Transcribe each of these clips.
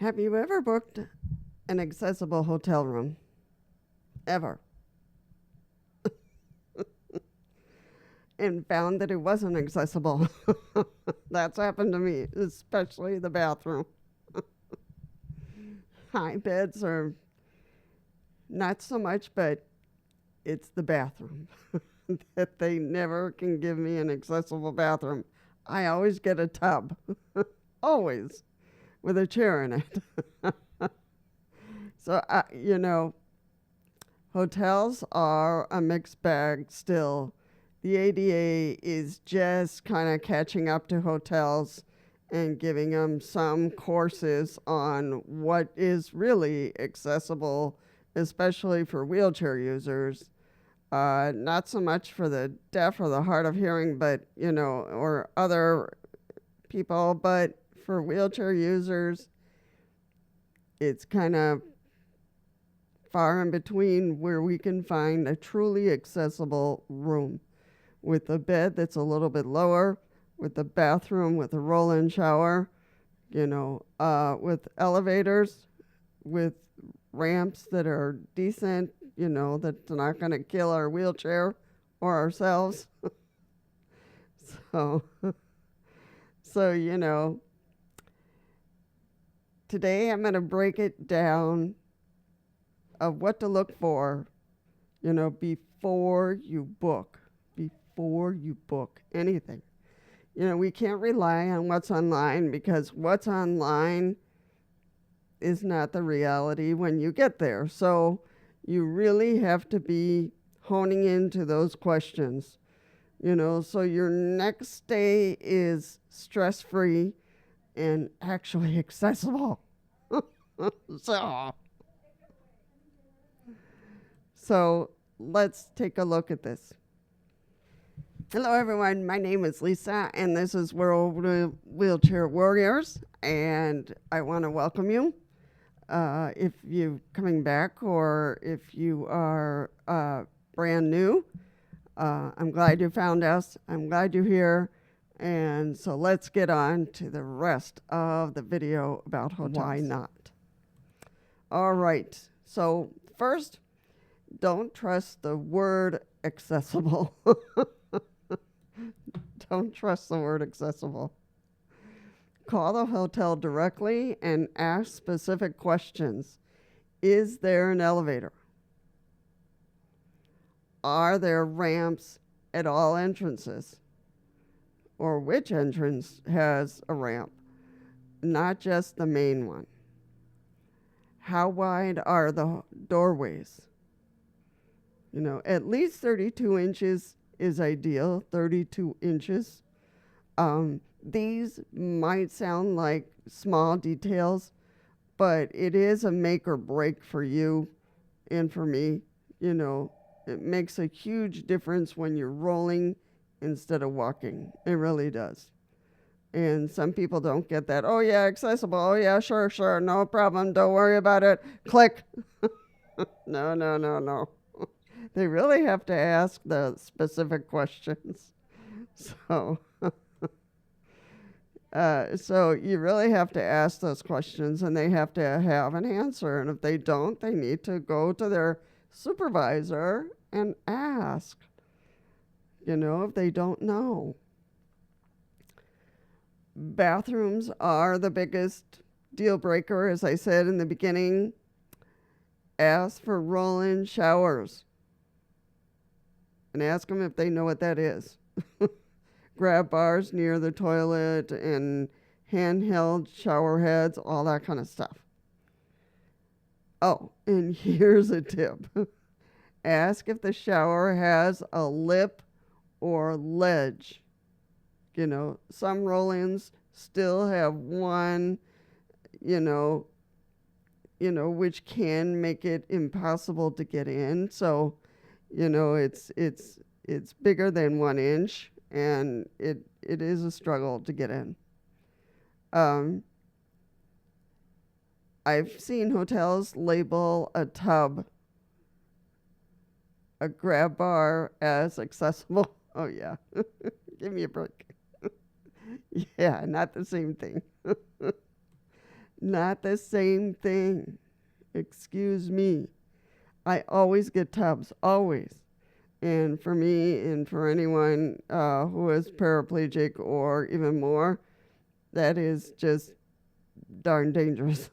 Have you ever booked an accessible hotel room? Ever? And found that it wasn't accessible? That's happened to me, especially the bathroom. High beds are not so much, but it's the bathroom that they never can give me an accessible bathroom. I always get a tub, always, with a chair in it. So, hotels are a mixed bag still. The ADA is just kind of catching up to hotels and giving them some courses on what is really accessible, especially for wheelchair users. Not so much for the deaf or the hard of hearing, but, or other people, but for wheelchair users, it's kind of far in between where we can find a truly accessible room with a bed that's a little bit lower, with a bathroom with a roll-in shower, with elevators, with ramps that are decent, that's not going to kill our wheelchair or ourselves. so, today I'm going to break it down of what to look for, before you book anything. We can't rely on what's online because what's online is not the reality when you get there. So you really have to be honing into those questions, so your next stay is stress-free and actually accessible. So let's take a look at this. Hello, everyone. My name is Lisa, and this is World Wheelchair Warriors, and I want to welcome you. If you're coming back or if you are brand new, I'm glad you found us. I'm glad you're here. And so let's get on to the rest of the video about hotels. Why not? All right. So first, don't trust the word accessible. Don't trust the word accessible. Call the hotel directly and ask specific questions. Is there an elevator? Are there ramps at all entrances? Or which entrance has a ramp? Not just the main one. How wide are the doorways? At least 32 inches is ideal, 32 inches. These might sound like small details, but it is a make or break for you and for me. It makes a huge difference when you're rolling instead of walking. It really does. And some people don't get that. Oh, yeah, accessible. Oh, yeah, sure. No problem. Don't worry about it. Click. No. They really have to ask the specific questions. So you really have to ask those questions, and they have to have an answer. And if they don't, they need to go to their supervisor and ask, if they don't know. Bathrooms are the biggest deal breaker, as I said in the beginning. Ask for roll-in showers. And ask them if they know what that is. Grab bars near the toilet and handheld shower heads, all that kind of stuff. Oh, and here's a tip. Ask if the shower has a lip or ledge. Some roll-ins still have one, which can make it impossible to get in. So, it's bigger than 1 inch, and it is a struggle to get in. I've seen hotels label a tub, a grab bar as accessible. Oh, yeah. Give me a break. Yeah, not the same thing. Not the same thing. Excuse me. I always get tubs, always. And for me and for anyone who is paraplegic or even more, that is just darn dangerous.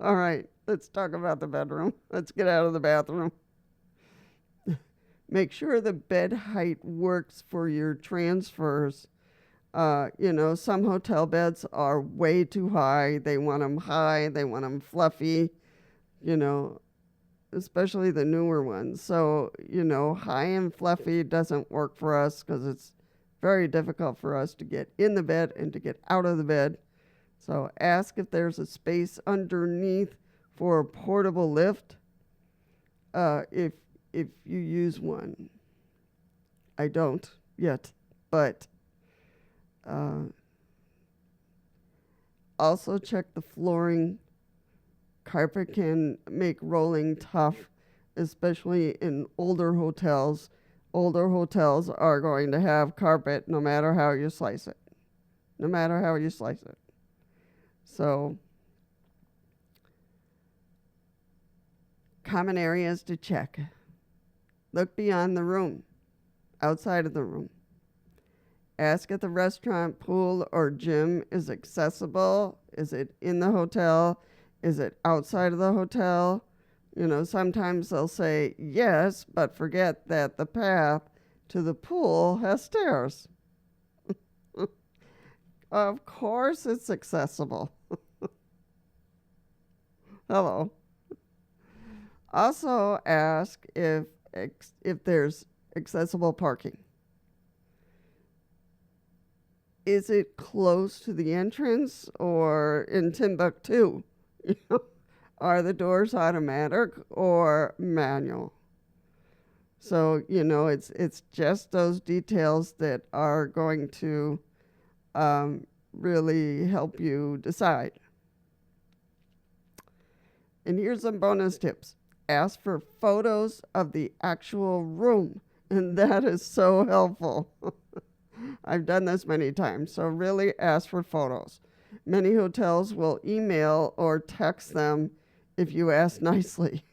All right, let's talk about the bedroom. Let's get out of the bathroom. Make sure the bed height works for your transfers. Some hotel beds are way too high. They want them high, they want them fluffy, you know, especially the newer ones. So, high and fluffy doesn't work for us because it's very difficult for us to get in the bed and to get out of the bed. So ask if there's a space underneath for a portable lift if you use one. I don't yet, but also check the flooring. Carpet can make rolling tough, especially in older hotels. Older hotels are going to have carpet no matter how you slice it. No matter how you slice it. So, common areas to check. Look beyond the room, outside of the room. Ask if the restaurant, pool, or gym is accessible. Is it in the hotel? Is it outside of the hotel? Sometimes they'll say yes, but forget that the path to the pool has stairs. Of course it's accessible. Hello. Also ask if there's accessible parking. Is it close to the entrance or in Timbuktu? Are the doors automatic or manual? So, it's just those details that are going to really help you decide. And here's some bonus tips. Ask for photos of the actual room, and that is so helpful. I've done this many times, so really ask for photos. Many hotels will email or text them if you ask nicely.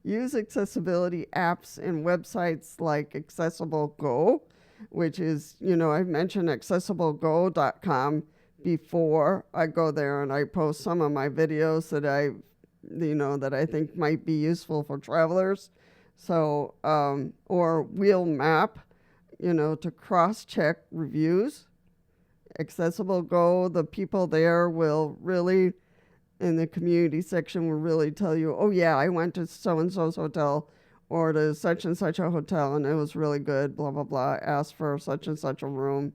Use accessibility apps and websites like Accessible Go, which is, I've mentioned accessiblega.com before. I go there and I post some of my videos that I think might be useful for travelers. So, or Wheel Map, to cross-check reviews. Accessible Go, the people there will really, in the community section, will really tell you, oh yeah, I went to so-and-so's hotel or to such and such a hotel and it was really good, blah, blah, blah. Ask for such and such a room,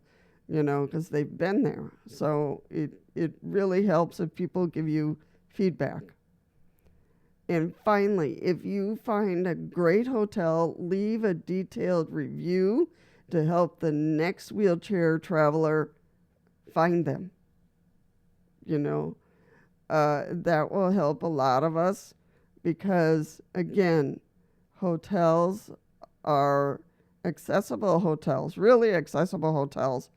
because they've been there. So it really helps if people give you feedback. And finally, if you find a great hotel, leave a detailed review to help the next wheelchair traveler find them. That will help a lot of us because, again, hotels are accessible hotels, really accessible hotels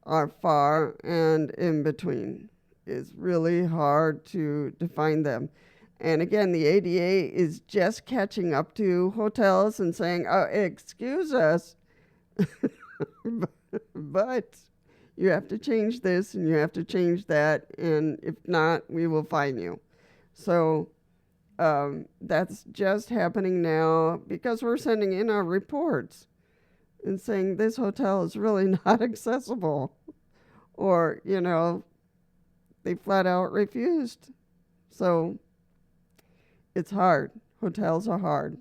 are far and in between. It's really hard to find them. And again, the ADA is just catching up to hotels and saying, oh, excuse us, but you have to change this and you have to change that. And if not, we will fine you. So that's just happening now because we're sending in our reports and saying this hotel is really not accessible. Or, they flat out refused. So it's hard. Hotels are hard.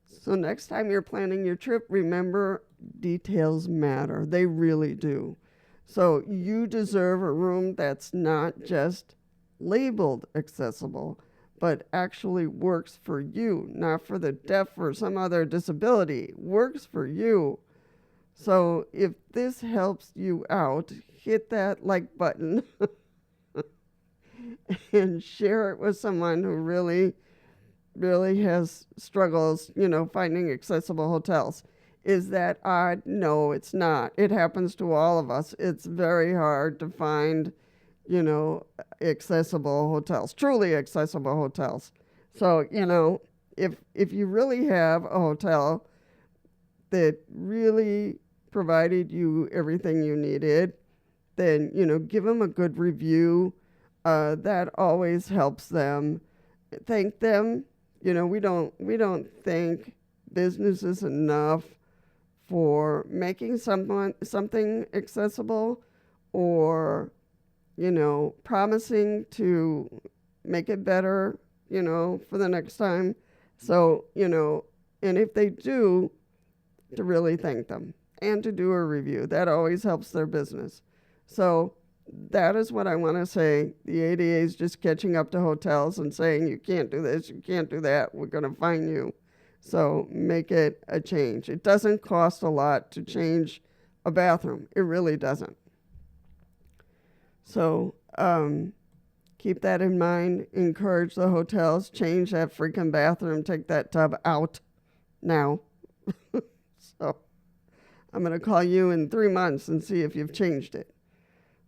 So next time you're planning your trip, remember details matter. They really do. So you deserve a room that's not just labeled accessible, but actually works for you, not for the deaf or some other disability. Works for you. So if this helps you out, hit that like button and share it with someone who really has struggles, finding accessible hotels. Is that odd? No, it's not. It happens to all of us. It's very hard to find, you know, accessible hotels, truly accessible hotels. So, you know, if you really have a hotel that really provided you everything you needed, then, you know, give them a good review. That always helps them. Thank them. You know, we don't thank businesses enough for making something accessible, or, you know, promising to make it better, you know, for the next time. So, you know, and if they do, to really thank them and to do a review. That always helps their business. So that is what I want to say. The ADA is just catching up to hotels and saying, you can't do this, you can't do that, we're going to fine you. So make it a change. It doesn't cost a lot to change a bathroom. It really doesn't. So keep that in mind. Encourage the hotels. Change that freaking bathroom. Take that tub out now. So I'm going to call you in 3 months and see if you've changed it.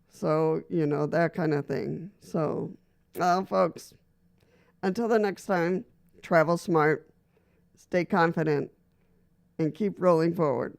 So, you know, that kind of thing. So, folks, until the next time, travel smart, stay confident, and keep rolling forward.